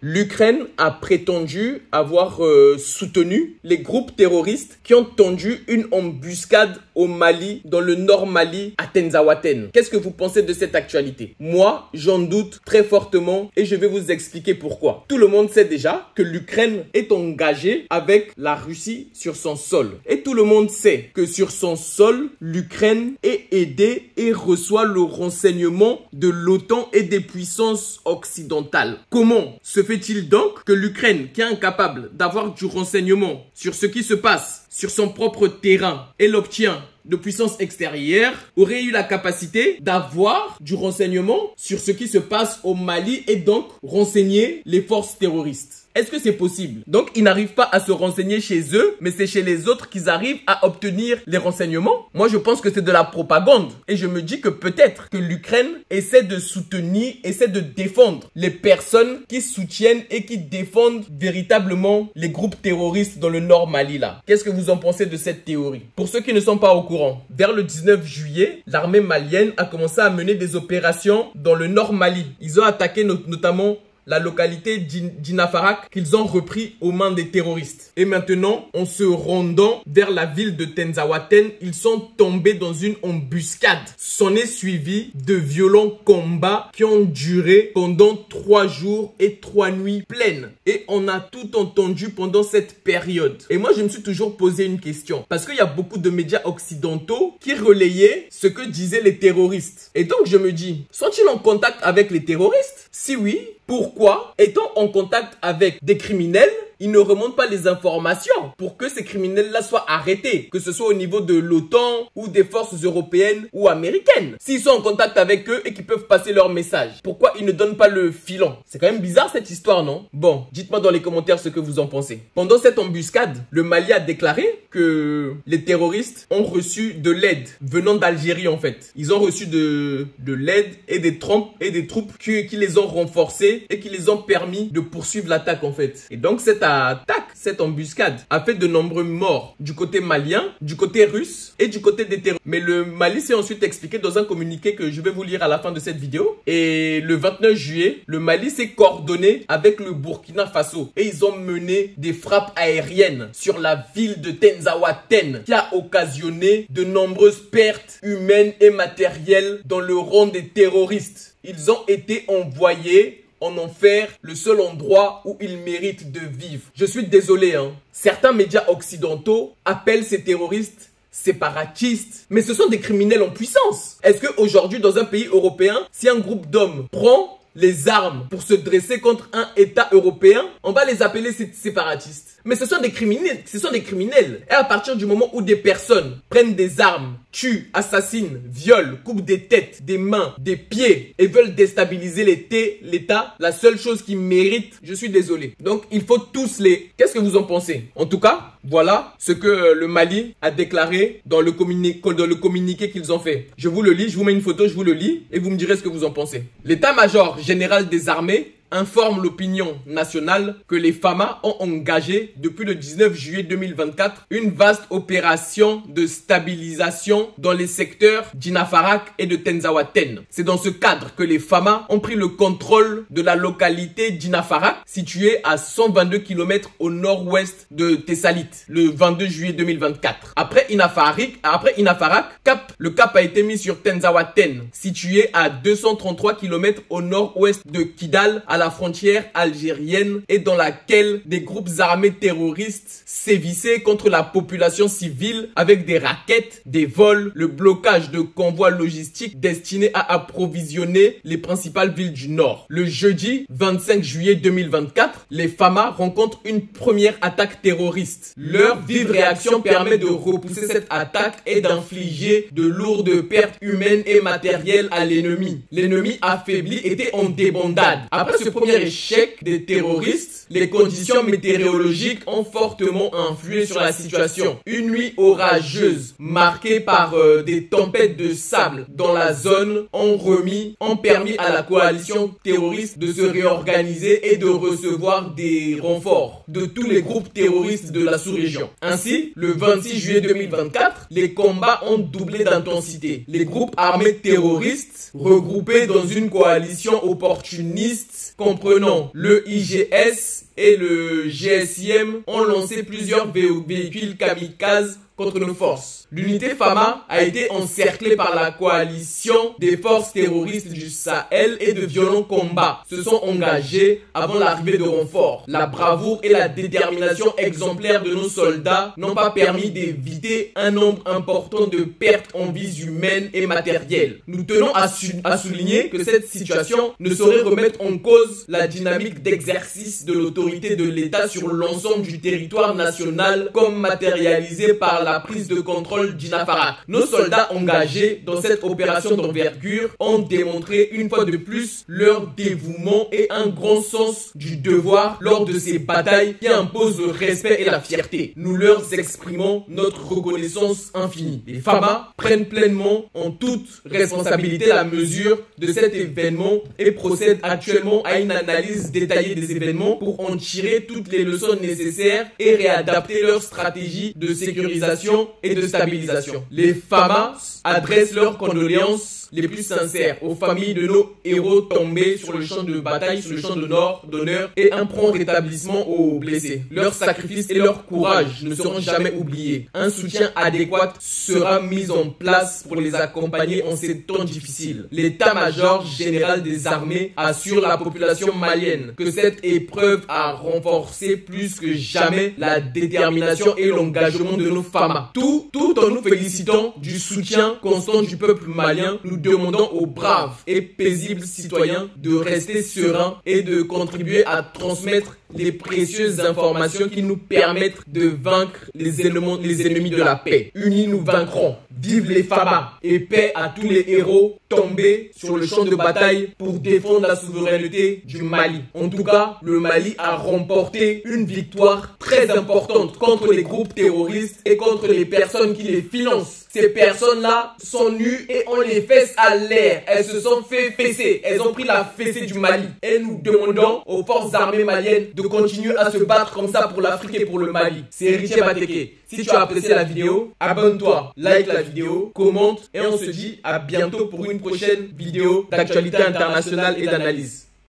L'Ukraine a prétendu avoir soutenu les groupes terroristes qui ont tendu une embuscade au Mali, dans le nord Mali, à Tenzawaten. Qu'est-ce que vous pensez de cette actualité? Moi, j'en doute très fortement et je vais vous expliquer pourquoi. Tout le monde sait déjà que l'Ukraine est engagée avec la Russie sur son sol. Et tout le monde sait que sur son sol, l'Ukraine est aidée et reçoit le renseignement de l'OTAN et des puissances occidentales. Comment se fait-il donc que l'Ukraine, qui est incapable d'avoir du renseignement sur ce qui se passe sur son propre terrain et l'obtient de puissances extérieures, aurait eu la capacité d'avoir du renseignement sur ce qui se passe au Mali et donc renseigner les forces terroristes? Est-ce que c'est possible? Donc, ils n'arrivent pas à se renseigner chez eux, mais c'est chez les autres qu'ils arrivent à obtenir les renseignements. Moi, je pense que c'est de la propagande. Et je me dis que peut-être que l'Ukraine essaie de soutenir, essaie de défendre les personnes qui soutiennent et qui défendent véritablement les groupes terroristes dans le nord Mali là. Qu'est-ce que vous en pensez de cette théorie? Pour ceux qui ne sont pas au courant, vers le 19 juillet, l'armée malienne a commencé à mener des opérations dans le nord Mali. Ils ont attaqué notamment la localité d'Inafarak qu'ils ont repris aux mains des terroristes. Et maintenant, en se rendant vers la ville de Tenzawaten, ils sont tombés dans une embuscade. S'en est suivi de violents combats qui ont duré pendant 3 jours et 3 nuits pleines. Et on a tout entendu pendant cette période. Et moi, je me suis toujours posé une question. Parce qu'il y a beaucoup de médias occidentaux qui relayaient ce que disaient les terroristes. Et donc, je me dis, sont-ils en contact avec les terroristes? Si oui, pourquoi, étant en contact avec des criminels, ils ne remontent pas les informations pour que ces criminels-là soient arrêtés, que ce soit au niveau de l'OTAN ou des forces européennes ou américaines? S'ils sont en contact avec eux et qu'ils peuvent passer leur message, pourquoi ils ne donnent pas le filon? C'est quand même bizarre cette histoire, non? Bon, dites-moi dans les commentaires ce que vous en pensez. Pendant cette embuscade, le Mali a déclaré que les terroristes ont reçu de l'aide venant d'Algérie en fait. Ils ont reçu de l'aide et des troupes qui les ont renforcés et qui les ont permis de poursuivre l'attaque en fait. Et donc cette attaque, cette embuscade a fait de nombreux morts du côté malien, du côté russe et du côté des terroristes. Mais le Mali s'est ensuite expliqué dans un communiqué que je vais vous lire à la fin de cette vidéo. Et le 29 juillet, le Mali s'est coordonné avec le Burkina Faso et ils ont mené des frappes aériennes sur la ville de Tenzawaten qui a occasionné de nombreuses pertes humaines et matérielles dans le rang des terroristes. Ils ont été envoyés en enfer, le seul endroit où ils méritent de vivre. Je suis désolé, hein. Certains médias occidentaux appellent ces terroristes séparatistes, mais ce sont des criminels en puissance. Est-ce qu'aujourd'hui, dans un pays européen, si un groupe d'hommes prend les armes pour se dresser contre un État européen, on va les appeler séparatistes? Mais ce sont des criminels, Et à partir du moment où des personnes prennent des armes, tuent, assassinent, violent, coupent des têtes, des mains, des pieds et veulent déstabiliser l'État, la seule chose qui mérite, je suis désolé. Donc il faut tous les... Qu'est-ce que vous en pensez? En tout cas, voilà ce que le Mali a déclaré dans le communiqué qu'ils ont fait. Je vous le lis, je vous mets une photo, je vous le lis et vous me direz ce que vous en pensez. L'état-major général des armées informe l'opinion nationale que les FAMA ont engagé depuis le 19 juillet 2024 une vaste opération de stabilisation dans les secteurs d'Inafarak et de Tenzawaten. C'est dans ce cadre que les FAMA ont pris le contrôle de la localité d'Inafarak, située à 122 km au nord-ouest de Tessalit, le 22 juillet 2024. Après Inafarak, le cap a été mis sur Tenzawaten, situé à 233 km au nord-ouest de Kidal, à la frontière algérienne, et dans laquelle des groupes armés terroristes sévissaient contre la population civile avec des rackets, des vols, le blocage de convois logistiques destinés à approvisionner les principales villes du nord. Le jeudi 25 juillet 2024, les FAMA rencontrent une première attaque terroriste. Leur vive réaction permet de repousser cette attaque et d'infliger de lourdes pertes humaines et matérielles à l'ennemi. L'ennemi affaibli était en débandade. Après ce premier échec des terroristes, les conditions météorologiques ont fortement influé sur la situation. Une nuit orageuse marquée par des tempêtes de sable dans la zone ont permis à la coalition terroriste de se réorganiser et de recevoir des renforts de tous les groupes terroristes de la sous-région. Ainsi, le 26 juillet 2024, les combats ont doublé d'intensité. Les groupes armés terroristes, regroupés dans une coalition opportuniste, comprenant le IGS et le GSIM, ont lancé plusieurs véhicules kamikazes contre nos forces. L'unité Fama a été encerclée par la coalition des forces terroristes du Sahel et de violents combats se sont engagés avant l'arrivée de renforts. La bravoure et la détermination exemplaire de nos soldats n'ont pas permis d'éviter un nombre important de pertes en vies humaines et matérielles. Nous tenons à souligner que cette situation ne saurait remettre en cause la dynamique d'exercice de l'autorité de l'État sur l'ensemble du territoire national comme matérialisée par la prise de contrôle d'Inafarak. Nos soldats engagés dans cette opération d'envergure ont démontré une fois de plus leur dévouement et un grand sens du devoir lors de ces batailles qui imposent le respect et la fierté. Nous leur exprimons notre reconnaissance infinie. Les FAMA prennent pleinement en toute responsabilité la mesure de cet événement et procèdent actuellement à une analyse détaillée des événements pour en tirer toutes les leçons nécessaires et réadapter leur stratégie de sécurisation et de stabilisation. Les FAMA adressent leurs condoléances les plus sincères aux familles de nos héros tombés sur le champ de bataille, sur le champ d'honneur et un prompt rétablissement aux blessés. Leur sacrifice et leur courage ne seront jamais oubliés. Un soutien adéquat sera mis en place pour les accompagner en ces temps difficiles. L'état-major général des armées assure la population malienne que cette épreuve a renforcé plus que jamais la détermination et l'engagement de nos FAMA. Tout en nous félicitant du soutien constant du peuple malien, nous demandons aux braves et paisibles citoyens de rester sereins et de contribuer à transmettre les précieuses informations qui nous permettent de vaincre les ennemis de la paix. Unis, nous vaincrons. Vive les FAMA et paix à tous les héros tombés sur le champ de bataille pour défendre la souveraineté du Mali. En tout cas, le Mali a remporté une victoire très importante contre les groupes terroristes et contre les personnes qui les financent. Ces personnes-là sont nues et ont les fesses à l'air. Elles se sont fait fesser. Elles ont pris la fessée du Mali. Et nous demandons aux forces armées maliennes de continuer à se battre comme ça pour l'Afrique et pour le Mali. C'est Richie Bateke. Si tu as apprécié la vidéo, abonne-toi, like la vidéo, commente et on se dit à bientôt pour une prochaine vidéo d'actualité internationale et d'analyse.